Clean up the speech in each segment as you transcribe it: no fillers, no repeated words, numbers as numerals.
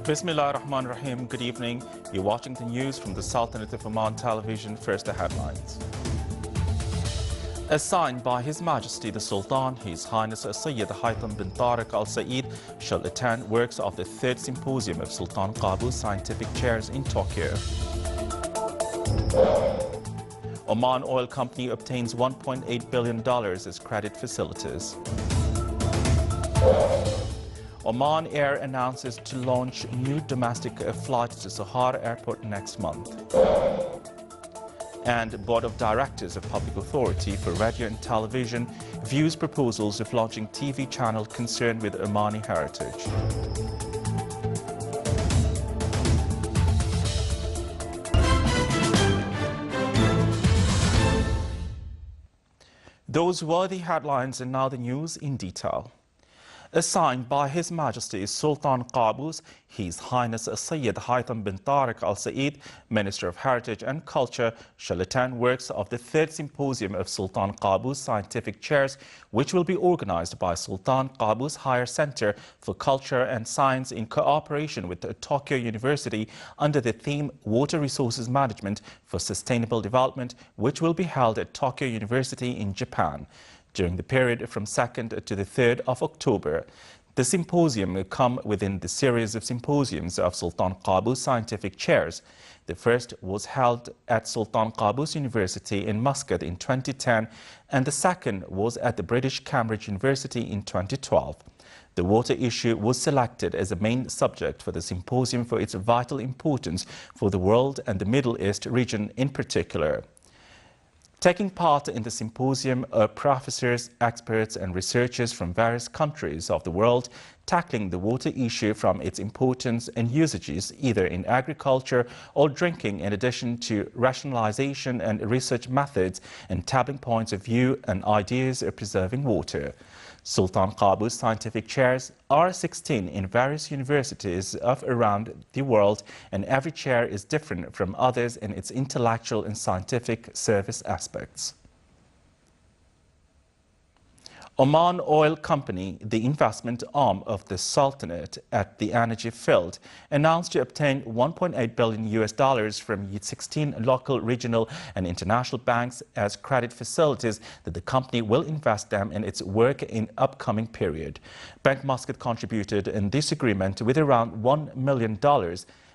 Bismillah ar-Rahman ar-Rahim. Good evening. You're watching the news from the Sultanate of Oman television. First, the headlines. Assigned by His Majesty the Sultan, His Highness Sayyid Haytham bin Tariq Al Saeed shall attend works of the 3rd Symposium of Sultan Qaboos Scientific Chairs in Tokyo. Oman Oil Company obtains $1.8 billion as credit facilities. Oman Air announces to launch new domestic flight to Sohar Airport next month. And Board of Directors of Public Authority for Radio and Television views proposals of launching TV channel concerned with Omani heritage. Those were the headlines, and now the news in detail. Assigned by His Majesty Sultan Qaboos, His Highness Sayyid Haytham bin Tariq Al Saeed, Minister of Heritage and Culture, shall attend works of the 3rd Symposium of Sultan Qaboos Scientific Chairs, which will be organized by Sultan Qaboos Higher Center for Culture and Science in cooperation with Tokyo University under the theme Water Resources Management for Sustainable Development, which will be held at Tokyo University in Japan during the period from 2nd to the 3rd of October. The symposium will come within the series of symposiums of Sultan Qaboos Scientific Chairs. The first was held at Sultan Qaboos University in Muscat in 2010, and the second was at the British Cambridge University in 2012. The water issue was selected as the main subject for the symposium for its vital importance for the world and the Middle East region in particular. Taking part in the symposium are professors, experts and researchers from various countries of the world, tackling the water issue from its importance and usages either in agriculture or drinking, in addition to rationalization and research methods and tabling points of view and ideas of preserving water. Sultan Qaboos Scientific Chairs are 16 in various universities of around the world, and every chair is different from others in its intellectual and scientific service aspects. Oman Oil Company, the investment arm of the Sultanate at the energy field, announced to obtain $1.8 billion from 16 local, regional and international banks as credit facilities that the company will invest them in its work in upcoming period. Bank Muscat contributed in this agreement with around $1 million.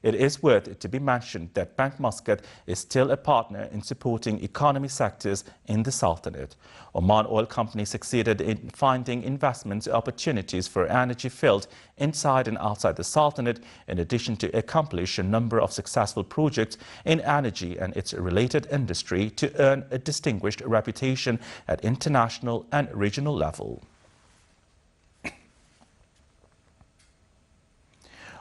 It is worth it to be mentioned that Bank Muscat is still a partner in supporting economy sectors in the Sultanate. Oman Oil Company succeeded in finding investment opportunities for energy field inside and outside the Sultanate, in addition to accomplish a number of successful projects in energy and its related industry to earn a distinguished reputation at international and regional level.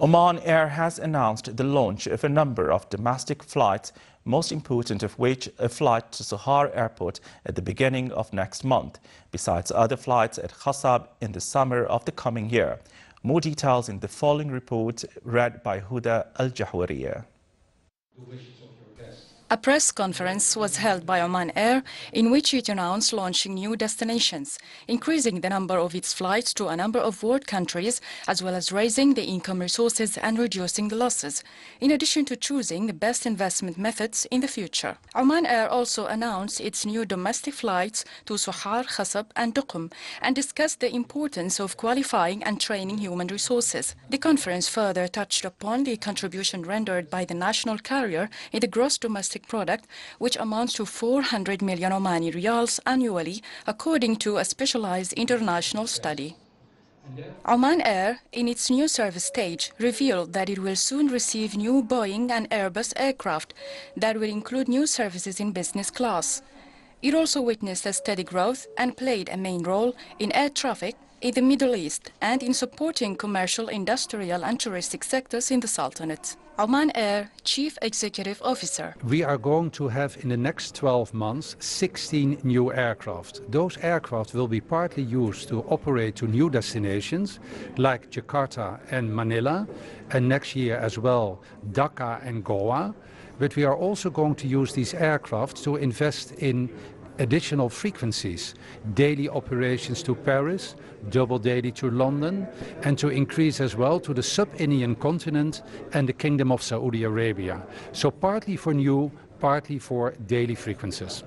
Oman Air has announced the launch of a number of domestic flights, most important of which a flight to Sohar Airport at the beginning of next month, besides other flights at Khasab in the summer of the coming year. More details in the following report read by Huda Al-Jahwariya. A press conference was held by Oman Air in which it announced launching new destinations, increasing the number of its flights to a number of world countries, as well as raising the income resources and reducing the losses, in addition to choosing the best investment methods in the future. Oman Air also announced its new domestic flights to Sohar, Khasab and Duqm and discussed the importance of qualifying and training human resources. The conference further touched upon the contribution rendered by the national carrier in the gross domestic product, which amounts to 400 million Omani riyals annually, according to a specialized international study. Oman Air, in its new service stage, revealed that it will soon receive new Boeing and Airbus aircraft that will include new services in business class. It also witnessed a steady growth and played a main role in air traffic in the Middle East and in supporting commercial, industrial and touristic sectors in the Sultanate. Oman Air Chief Executive Officer. We are going to have in the next 12 months 16 new aircraft. Those aircraft will be partly used to operate to new destinations like Jakarta and Manila, and next year as well Dhaka and Goa. But we are also going to use these aircraft to invest in additional frequencies, daily operations to Paris, double daily to London, and to increase as well to the sub-Indian continent and the Kingdom of Saudi Arabia. So partly for new, partly for daily frequencies.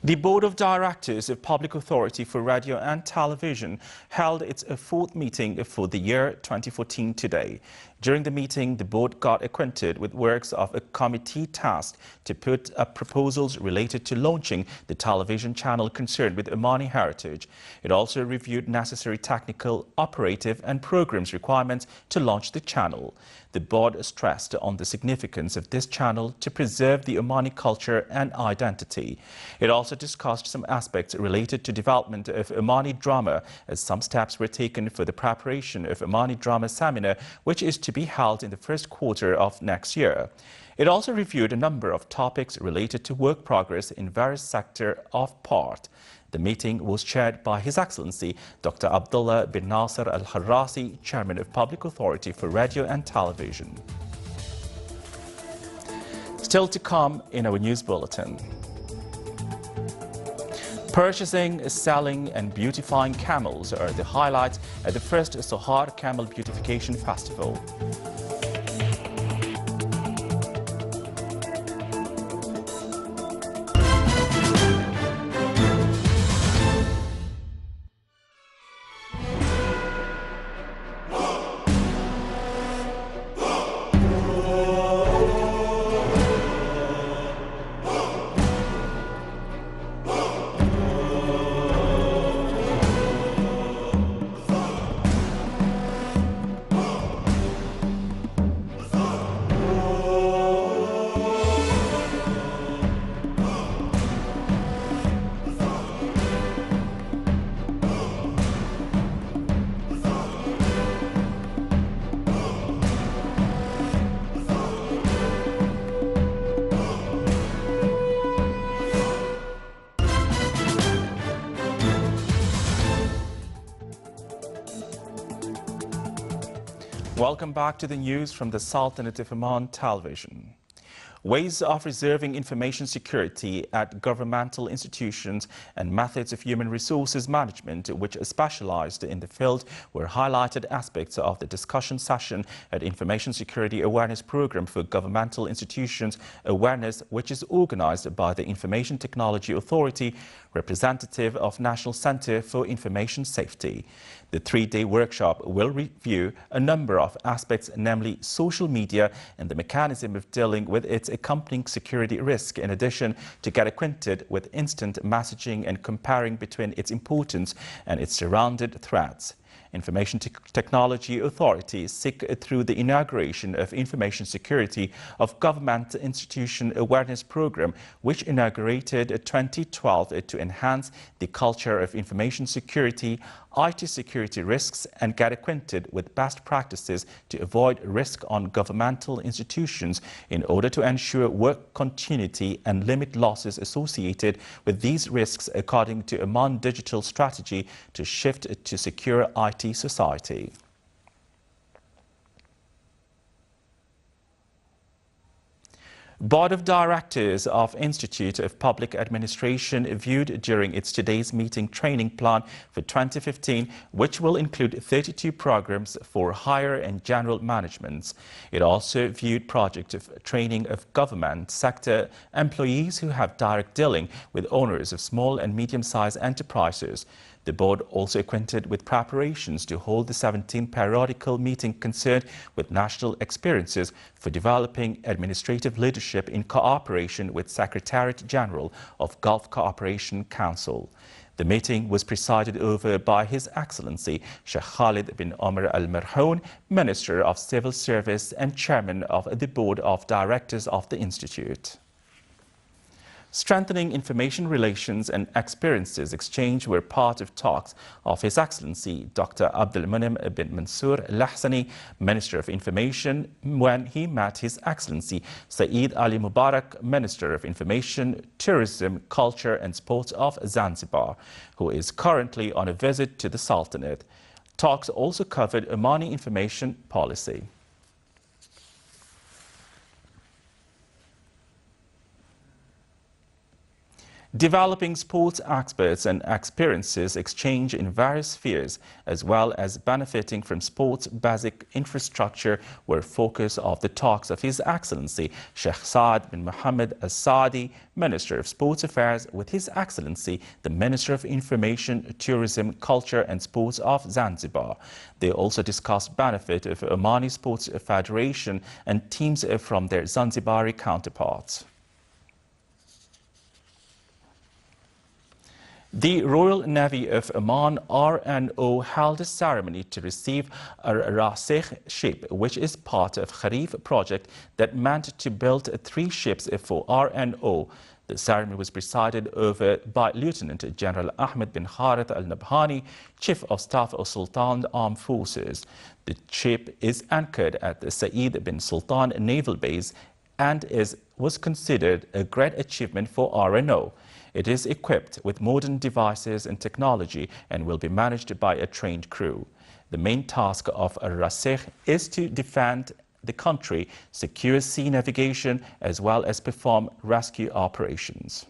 The Board of Directors of Public Authority for Radio and Television held its fourth meeting for the year 2014 today. During the meeting, the board got acquainted with works of a committee tasked to put up proposals related to launching the television channel concerned with Omani heritage. It also reviewed necessary technical, operative and programs requirements to launch the channel. The board stressed on the significance of this channel to preserve the Omani culture and identity. It also discussed some aspects related to development of Omani drama, as some steps were taken for the preparation of Omani drama seminar, which is to be held in the first quarter of next year. It also reviewed a number of topics related to work progress in various sectors of part. The meeting was chaired by His Excellency Dr. Abdullah bin Nasser Al-Harrasi, Chairman of Public Authority for Radio and Television. Still to come in our news bulletin. Purchasing, selling and beautifying camels are the highlights at the first Sohar Camel Beautification Festival. Welcome back to the news from the Sultanate of Oman Television. Ways of reserving information security at governmental institutions and methods of human resources management which are specialized in the field were highlighted aspects of the discussion session at Information Security Awareness Program for Governmental Institutions Awareness, which is organized by the Information Technology Authority, representative of National Center for Information Safety. The three-day workshop will review a number of aspects, namely social media and the mechanism of dealing with its accompanying security risk, in addition to get acquainted with instant messaging and comparing between its importance and its surrounded threats. Information Technology Authority seek through the inauguration of Information Security of Government Institution Awareness Program, which inaugurated 2012 to enhance the culture of information security, IT security risks and get acquainted with best practices to avoid risk on governmental institutions in order to ensure work continuity and limit losses associated with these risks according to Oman Digital Strategy to shift to secure IT society. Board of Directors of Institute of Public Administration viewed during its today's meeting training plan for 2015, which will include 32 programs for higher and general managements. It also viewed project of training of government sector employees who have direct dealing with owners of small and medium-sized enterprises. The board also acquainted with preparations to hold the 17th periodical meeting concerned with national experiences for developing administrative leadership in cooperation with Secretariat General of Gulf Cooperation Council. The meeting was presided over by His Excellency Sheikh Khalid bin Omar Al Marhoun, Minister of Civil Service and Chairman of the Board of Directors of the Institute. Strengthening information relations and experiences exchange were part of talks of His Excellency Dr. Abdul Munim bin Mansour Al-Ahsani, Minister of Information, when he met His Excellency Saeed Ali Mubarak, Minister of Information, Tourism, Culture and Sports of Zanzibar, who is currently on a visit to the Sultanate. Talks also covered Omani information policy. Developing sports experts and experiences exchange in various spheres, as well as benefiting from sports basic infrastructure, were focus of the talks of His Excellency Sheikh Saad bin Mohammed Al Saadi, Minister of Sports Affairs, with His Excellency the Minister of Information, Tourism, Culture and Sports of Zanzibar. They also discussed benefit of Omani Sports Federation and teams from their Zanzibari counterparts. The Royal Navy of Oman RNO held a ceremony to receive a Rasikh ship, which is part of Kharif project that meant to build 3 ships for RNO. The ceremony was presided over by Lieutenant General Ahmed bin Khalid Al Nabhani, Chief of Staff of Sultan Armed Forces. The ship is anchored at the Saeed bin Sultan Naval Base and was considered a great achievement for RNO. It is equipped with modern devices and technology and will be managed by a trained crew. The main task of a Rasikh is to defend the country, secure sea navigation, as well as perform rescue operations.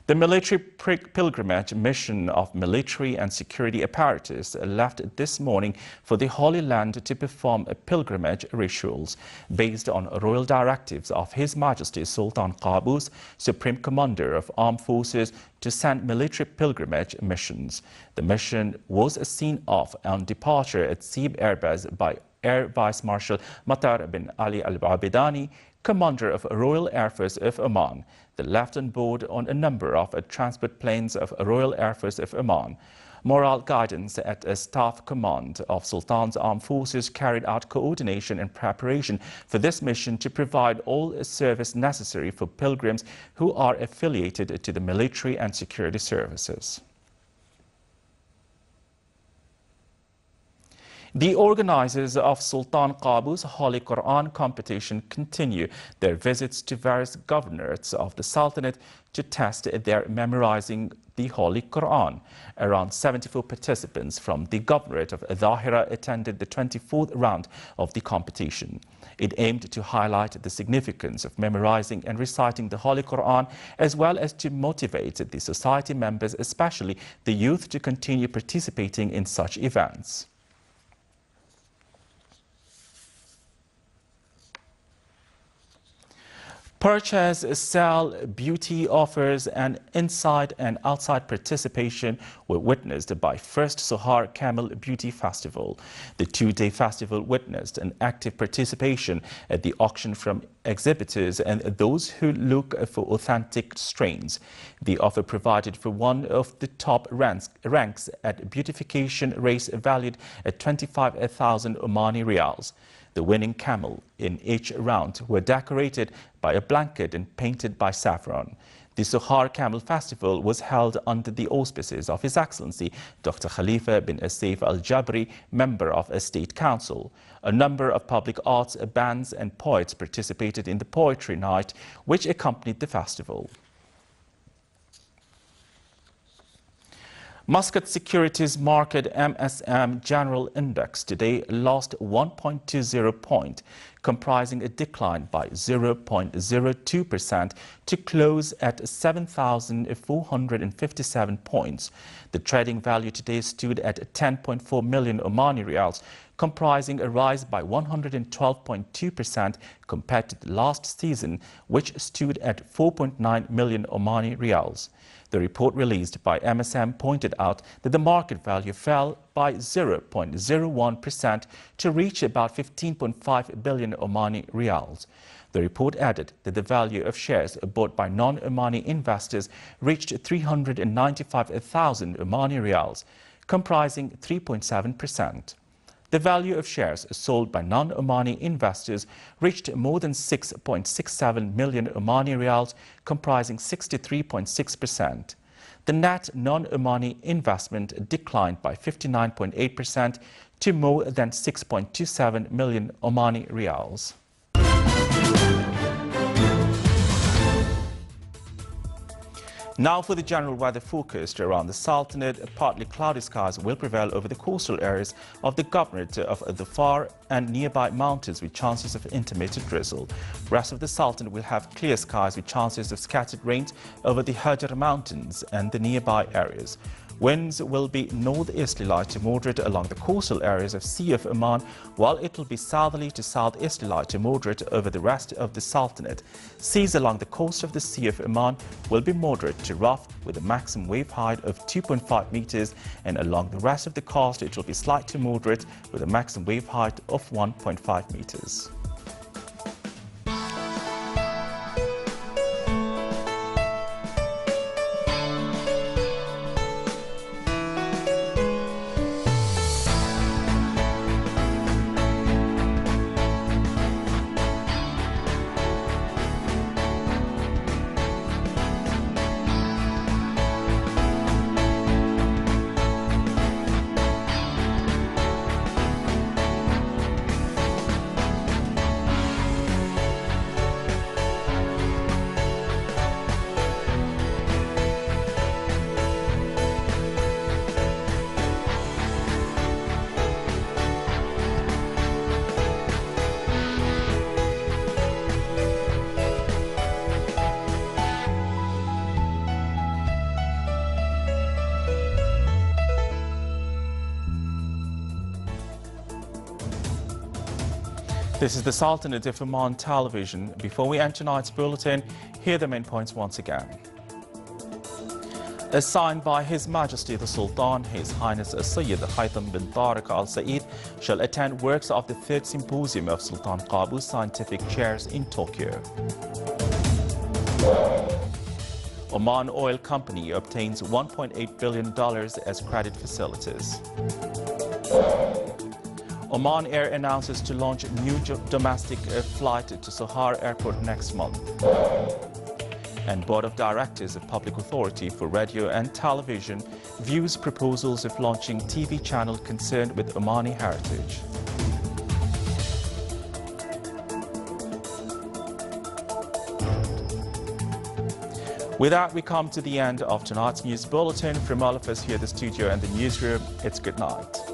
The military pilgrimage mission of military and security apparatus left this morning for the Holy Land to perform pilgrimage rituals based on royal directives of His Majesty Sultan Qaboos, Supreme Commander of Armed Forces, to send military pilgrimage missions. The mission was seen off on departure at Sib Airbase by Air Vice Marshal Matar bin Ali Al-Abidani, Commander of Royal Air Force of Oman. They left on board on a number of transport planes of Royal Air Force of Oman. Moral guidance at a staff command of Sultan's Armed Forces carried out coordination and preparation for this mission to provide all service necessary for pilgrims who are affiliated to the military and security services. The organizers of Sultan Qaboos Holy Quran competition continue their visits to various governorates of the Sultanate to test their memorizing the Holy Quran. Around 74 participants from the governorate of Dhahira attended the 24th round of the competition. It aimed to highlight the significance of memorizing and reciting the Holy Quran, as well as to motivate the society members, especially the youth, to continue participating in such events. Purchase, sell, beauty offers, and inside and outside participation were witnessed by First Sohar Camel Beauty Festival. The 2-day festival witnessed an active participation at the auction from exhibitors and those who look for authentic strains. The offer provided for one of the top ranks at beautification race valued at 25,000 Omani Rials. The winning camel in each round were decorated by a blanket and painted by saffron. The Sohar Camel Festival was held under the auspices of His Excellency Dr. Khalifa bin Asif Al Jabri, member of a state council. A number of public arts bands and poets participated in the poetry night, which accompanied the festival. Muscat Securities Market MSM General Index today lost 1.20 point, comprising a decline by 0.02% to close at 7,457 points. The trading value today stood at 10.4 million Omani Rials, comprising a rise by 112.2% compared to the last season, which stood at 4.9 million Omani Rials. The report released by MSM pointed out that the market value fell by 0.01% to reach about 15.5 billion Omani Rials. The report added that the value of shares bought by non-Omani investors reached 395,000 Omani Rials, comprising 3.7%. The value of shares sold by non-Omani investors reached more than 6.67 million Omani Rials, comprising 63.6%. The net non-Omani investment declined by 59.8% to more than 6.27 million Omani Rials. Now for the general weather forecast around the Sultanate, partly cloudy skies will prevail over the coastal areas of the Governorate of the Far and nearby mountains with chances of intermittent drizzle. Rest of the Sultanate will have clear skies with chances of scattered rains over the Hajar Mountains and the nearby areas. Winds will be northeasterly light to moderate along the coastal areas of Sea of Oman, while it will be southerly to southeasterly light to moderate over the rest of the Sultanate. Seas along the coast of the Sea of Oman will be moderate to rough with a maximum wave height of 2.5 meters, and along the rest of the coast it will be slight to moderate with a maximum wave height of 1.5 meters. This is the Sultanate of Oman television. Before we end tonight's bulletin, here are the main points once again. As signed by His Majesty the Sultan, His Highness Sayyid Haytham bin Tariq Al Said shall attend works of the 3rd Symposium of Sultan Qaboos Scientific Chairs in Tokyo. Oman Oil Company obtains $1.8 billion as credit facilities. Oman Air announces to launch a new domestic flight to Sohar Airport next month. And Board of Directors of Public Authority for Radio and Television views proposals of launching TV channel concerned with Omani heritage. With that, we come to the end of tonight's news bulletin. From all of us here at the studio and the newsroom, it's good night.